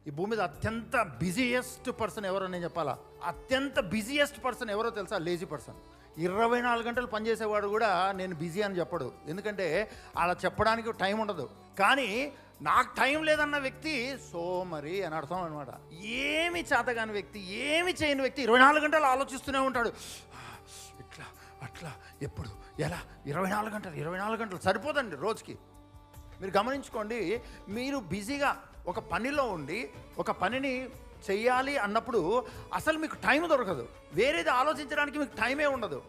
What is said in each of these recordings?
ఈ భూమి మీద అత్యంత బిజీయెస్ట్ పర్సన్ ఎవరో నేను చెప్పాలా? అత్యంత బిజీయెస్ట్ పర్సన్ ఎవరో తెలుసా? Lazy person. 24 గంటలు పనిచేసేవాడు కూడా నేను బిజీ అని చెప్పడు, ఎందుకంటే అలా చెప్పడానికి టైం ఉండదు. కానీ నాకు టైం లేదన్న వ్యక్తి సోమరి అని అర్థం అనమాట. ఏమి చేతగాని వ్యక్తి, ఏమి చేయని వ్యక్తి 24 గంటలు ఆలోచిస్తూనే ఉంటాడు. ఇట్లా అట్లా ఎప్పుడు ఎలా 24 గంటలు సరిపోదండి రోజుకి. మీరు గమనించుకోండి, మీరు బిజీగా ఒక పనిలో ఉండి ఒక పనిని చెయ్యాలి అన్నప్పుడు అసలు మీకు టైం దొరకదు, వేరేది ఆలోచించడానికి మీకు టైమే ఉండదు.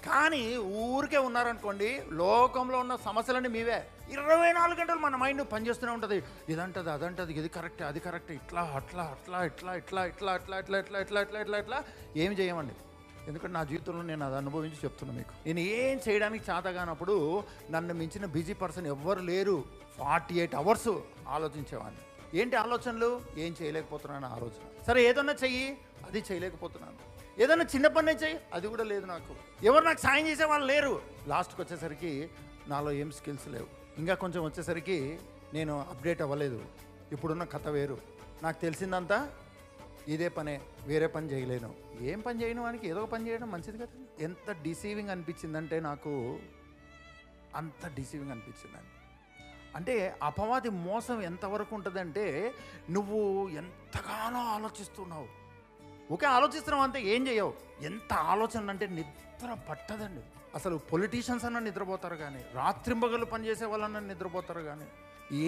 కానీ ఊరికే ఉన్నారనుకోండి, లోకంలో ఉన్న సమస్యలన్నీ మీవే. 24 గంటలు మన మైండ్ పనిచేస్తూనే ఉంటుంది. ఇదంటది అదంటది, ఇది కరెక్ట్ అది కరెక్ట్, ఇట్లా అట్లా అట్లా ఇట్లా ఇట్లా ఇట్లా ఇట్లా ఇట్లా ఇట్లా ఇట్లా ఇట్లా ఇట్లా ఇట్లా ఏం చేయమండి. ఎందుకంటే నా జీవితంలో నేను అది అనుభవించి చెప్తున్నాను మీకు. నేను ఏం చేయడానికి చేతగానప్పుడు నన్ను మించిన బిజీ పర్సన్ ఎవ్వరు లేరు. 48 అవర్స్ ఆలోచించేవాడిని. ఏంటి ఆలోచనలు? ఏం చేయలేకపోతున్నాను ఆలోచన. సరే ఏదన్నా చెయ్యి, అది చేయలేకపోతున్నాను. ఏదన్నా చిన్న పని చెయ్యి, అది కూడా లేదు నాకు. ఎవరు నాకు సాయం చేసే వాళ్ళు లేరు. లాస్ట్కి వచ్చేసరికి నాలో ఏం స్కిల్స్ లేవు. ఇంకా కొంచెం వచ్చేసరికి నేను అప్డేట్ అవ్వలేదు. ఇప్పుడున్న కథ వేరు. నాకు తెలిసిందంతా ఇదే పనే, వేరే పని చేయలేను. ఏం పని చేయను వానికి ఏదో ఒక పని చేయడం మంచిది కదా. ఎంత డిసీవింగ్ అనిపించిందంటే నాకు, అంత డిసీవింగ్ అనిపించిందండి. అంటే అపవాది మోసం ఎంతవరకు ఉంటుందంటే, నువ్వు ఎంతగానో ఆలోచిస్తున్నావు. ఓకే, ఆలోచిస్తున్నావు అంతే, ఏం చేయవు. ఎంత ఆలోచన అంటే నిద్ర పట్టదండి. అసలు పొలిటీషియన్స్ అన్న నిద్రపోతారు కానీ, రాత్రింబగలు పనిచేసే వాళ్ళన్నా నిద్రపోతారు కానీ,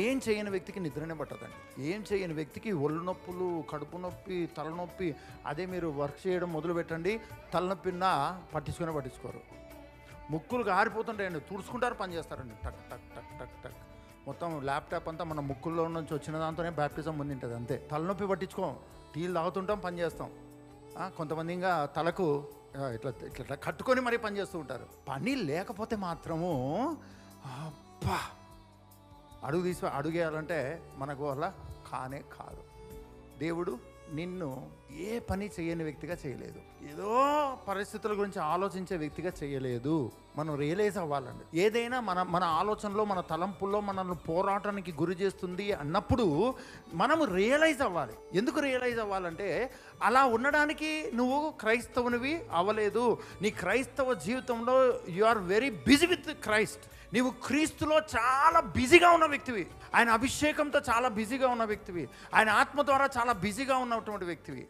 ఏం చేయని వ్యక్తికి నిద్రనే పట్టదండి. ఏం చేయని వ్యక్తికి ఒళ్ళు నొప్పులు, కడుపు నొప్పి, తలనొప్పి. అదే మీరు వర్క్ చేయడం మొదలు పెట్టండి, తలనొప్పిన్నా పట్టించుకోరు. ముక్కులు గారిపోతుంటాయండి, తుడుచుకుంటారు, పని చేస్తారండి. టక్ టక్ టక్ టక్ టక్. మొత్తం ల్యాప్టాప్ అంతా మన ముక్కుల్లో నుంచి వచ్చిన దాంతోనే బ్యాప్టిజం పొందింటుంది అంతే. తలనొప్పి పట్టించుకోం, టీలు తాగుతుంటాం, పని చేస్తాం. కొంతమంది ఇంకా తలకు ఇట్లా ఇట్లా కట్టుకొని మరీ పని చేస్తూ ఉంటారు. పని లేకపోతే మాత్రము అబ్బా అడుగేయాలంటే మనకు అలా కానే కాదు. దేవుడు నిన్ను ఏ పని చేయని వ్యక్తిగా చేయలేదు, ఏదో పరిస్థితుల గురించి ఆలోచించే వ్యక్తిగా చేయలేదు. మనం రియలైజ్ అవ్వాలండి. ఏదైనా మన ఆలోచనలో, మన తలంపుల్లో మనల్ని పోరాటానికి గురి చేస్తుంది అన్నప్పుడు మనము రియలైజ్ అవ్వాలి. ఎందుకు రియలైజ్ అవ్వాలంటే, అలా ఉండడానికి నువ్వు క్రైస్తవునివి అవ్వలేదు. నీ క్రైస్తవ జీవితంలో you are very busy with Christ. నీవు క్రీస్తులో చాలా బిజీగా ఉన్న వ్యక్తివి. ఆయన అభిషేకంతో చాలా బిజీగా ఉన్న వ్యక్తివి. ఆయన ఆత్మ ద్వారా చాలా బిజీగా ఉన్నటువంటి వ్యక్తివి.